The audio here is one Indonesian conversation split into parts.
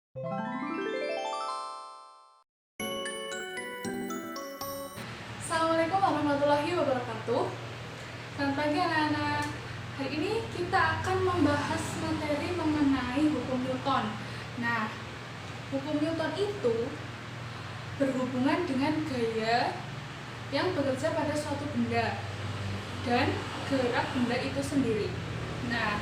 Assalamualaikum warahmatullahi wabarakatuh. Selamat pagi anak-anak. Hari ini kita akan membahas materi mengenai hukum Newton. Nah, hukum Newton itu berhubungan dengan gaya yang bekerja pada suatu benda dan gerak benda itu sendiri. Nah,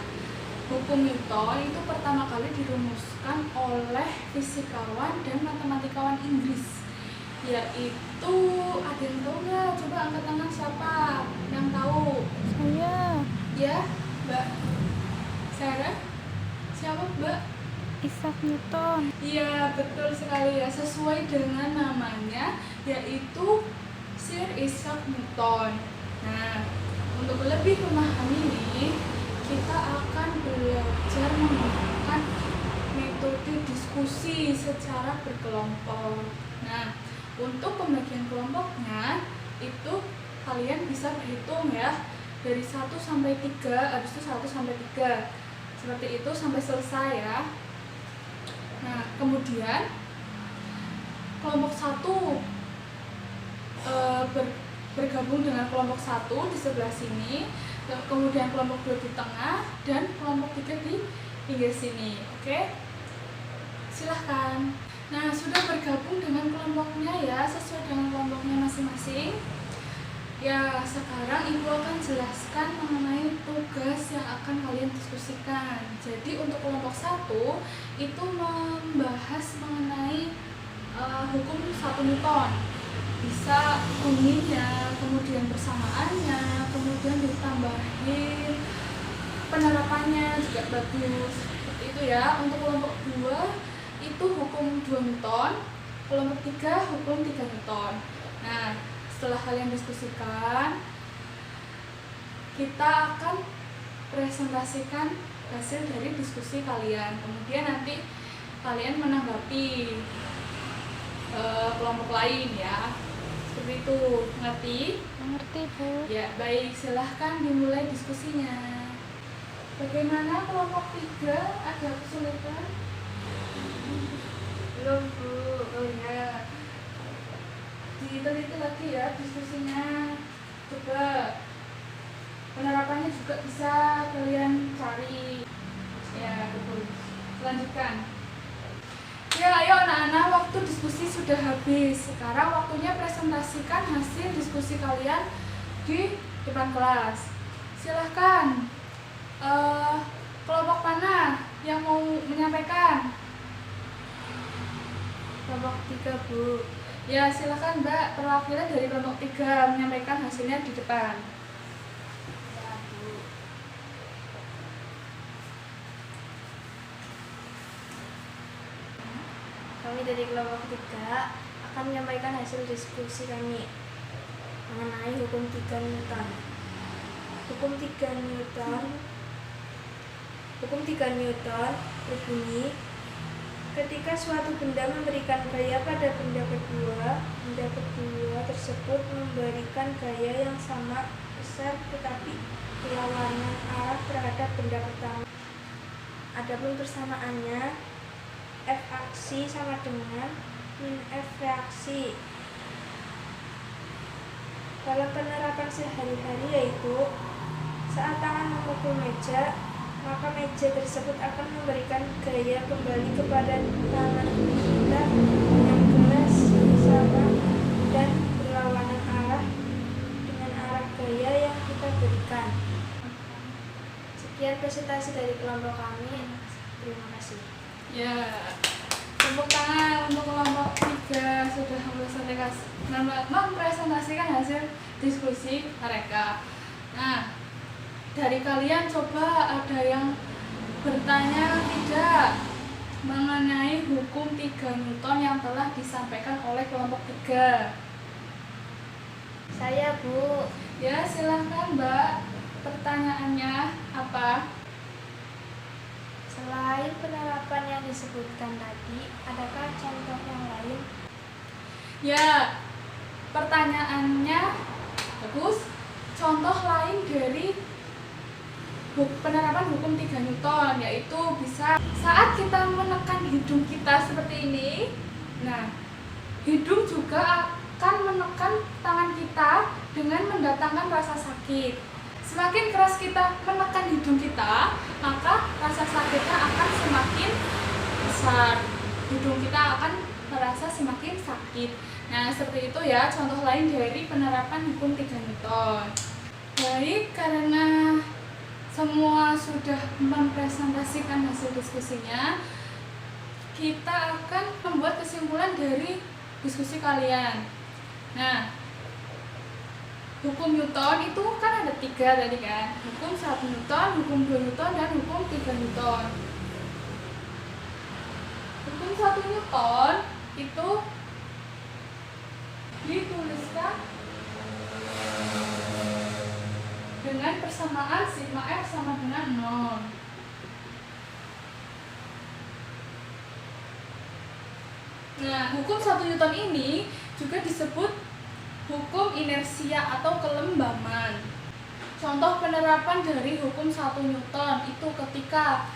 hukum Newton itu pertama kali dirumuskan oleh fisikawan dan matematikawan Inggris, yaitu ada yang tahu nggak? Coba angkat tangan siapa yang tahu? Saya Ya, Mbak Sarah. Siapa Mbak? Isaac Newton. Iya, betul sekali ya, sesuai dengan namanya, yaitu Sir Isaac Newton. Nah, untuk lebih memahami ini, kita akan belajar menggunakan metode diskusi secara berkelompok. Nah, untuk pembagian kelompoknya itu kalian bisa berhitung ya, dari 1 sampai 3, habis itu 1 sampai 3. Seperti itu sampai selesai ya. Nah, kemudian kelompok 1 bergabung dengan kelompok 1 di sebelah sini, kemudian kelompok 2 di tengah, dan kelompok 3 di pinggir sini. Oke? Silahkan. Nah, sudah bergabung dengan kelompoknya ya, sesuai dengan kelompoknya masing-masing. Ya, sekarang Ibu akan jelaskan mengenai tugas yang akan kalian diskusikan. Jadi untuk kelompok 1 itu membahas mengenai hukum 1 Newton. Bisa bunyinya, kemudian persamaannya, kemudian ditambahin penerapannya juga bagus. Seperti itu ya. Untuk kelompok 2 itu hukum 2 Newton, kelompok 3 hukum 3 Newton. Nah, setelah kalian diskusikan, kita akan presentasikan hasil dari diskusi kalian. Kemudian nanti kalian menanggapi kelompok lain ya. Seperti itu, ngerti? Mengerti, Bu? Ya, baik, silahkan dimulai diskusinya. Bagaimana kelompok 3, ada kesulitan? Belum, Bu. Oh ya, diteliti lagi ya diskusinya. Coba penerapannya juga bisa kalian cari. Ya, betul. Lanjutkan. Ya, ayo anak-anak, waktu diskusi sudah habis. Sekarang waktunya presentasikan hasil diskusi kalian di depan kelas. Silahkan. Kelompok mana yang mau menyampaikan? Kelompok 3, Bu. Ya, silakan Mbak, perwakilan dari kelompok 3 menyampaikan hasilnya di depan. Ya, Bu. Kami dari kelompok 3 akan menyampaikan hasil diskusi kami mengenai hukum 3 Newton. Hukum 3 Newton berbunyi, ketika suatu benda memberikan gaya pada benda kedua tersebut memberikan gaya yang sama besar tetapi berlawanan arah terhadap benda pertama. Adapun persamaannya, F aksi sama dengan min F reaksi. Dalam penerapan sehari-hari yaitu saat tangan memukul meja, maka meja tersebut akan memberikan gaya kembali kepada tangan kita yang jelas sama dan berlawanan arah dengan arah gaya yang kita berikan. Sekian presentasi dari kelompok kami. Terima kasih. Ya, tepuk tangan untuk kelompok 3 sudah mempresentasikan hasil diskusi mereka. Nah, dari kalian coba ada yang bertanya tidak mengenai hukum 3 Newton yang telah disampaikan oleh kelompok 3? Saya, Bu. Ya, silahkan Mbak. Pertanyaannya apa? Selain penerapan yang disebutkan tadi, adakah contoh yang lain? Ya, pertanyaannya bagus. Contoh lain dari penerapan hukum 3 Newton yaitu bisa saat kita menekan hidung kita kita seperti ini. Nah, hidung juga akan menekan tangan kita dengan mendatangkan rasa sakit. Semakin keras kita menekan hidung kita, maka rasa sakitnya akan semakin besar. Hidung kita akan merasa semakin sakit. Nah, seperti itu ya contoh lain dari penerapan hukum 3 Newton. Baik, karena semua sudah mempresentasikan hasil diskusinya, kita akan membuat kesimpulan dari diskusi kalian. Nah, hukum Newton itu kan ada 3 tadi kan. Hukum 1 Newton, hukum 2 Newton, dan hukum 3 Newton. Hukum 1 Newton itu dituliskan dengan persamaan sigma F sama dengan 0. Nah, hukum 1 Newton ini juga disebut hukum inersia atau kelembaman. Contoh penerapan dari hukum 1 Newton itu ketika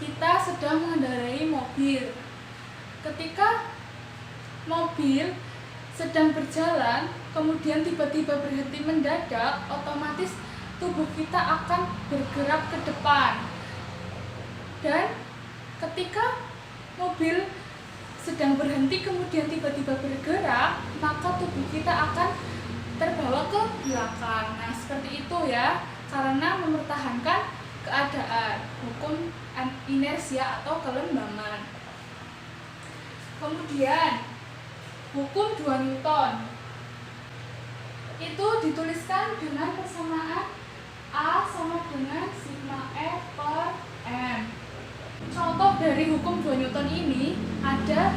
kita sedang mengendarai mobil. Ketika mobil sedang berjalan, kemudian tiba-tiba berhenti mendadak, otomatis tubuh kita akan bergerak ke depan. Dan ketika mobil sedang berhenti kemudian tiba-tiba bergerak, maka tubuh kita akan terbawa ke belakang. Nah, seperti itu ya, karena mempertahankan keadaan, hukum inersia atau kelembaman. Kemudian hukum 2 Newton itu dituliskan dengan persamaan A sama dengan sigma F per M. Contoh dari hukum 2 Newton ini ada,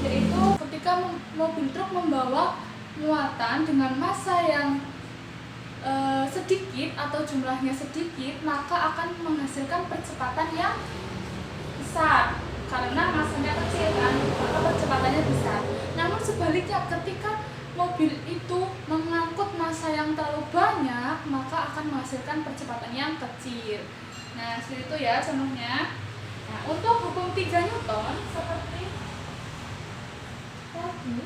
yaitu ketika mobil truk membawa muatan dengan massa yang sedikit atau jumlahnya sedikit, maka akan menghasilkan percepatan yang besar karena massanya kecil kan, maka percepatannya besar. Namun sebaliknya, ketika mobil itu mengangkut massa yang terlalu banyak, maka akan menghasilkan percepatan yang kecil. Nah, seperti itu ya contohnya. Nah, untuk hukum 3 Newton seperti tadi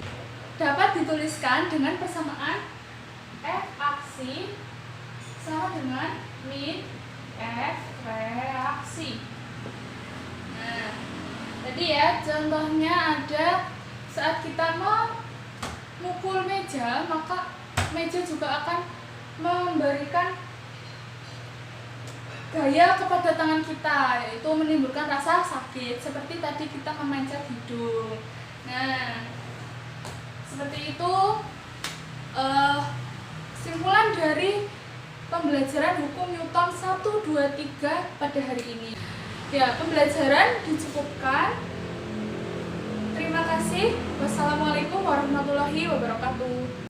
dapat dituliskan dengan persamaan F aksi sama dengan min F reaksi. Nah, tadi ya contohnya ada saat kita memukul meja, maka meja juga akan memberikan gaya kepada tangan kita, yaitu menimbulkan rasa sakit seperti tadi kita memencet hidung. Nah, seperti itu kesimpulan dari pembelajaran hukum Newton 1, 2, 3 pada hari ini. Ya, pembelajaran dicukupkan. Terima kasih. Wassalamualaikum warahmatullahi wabarakatuh.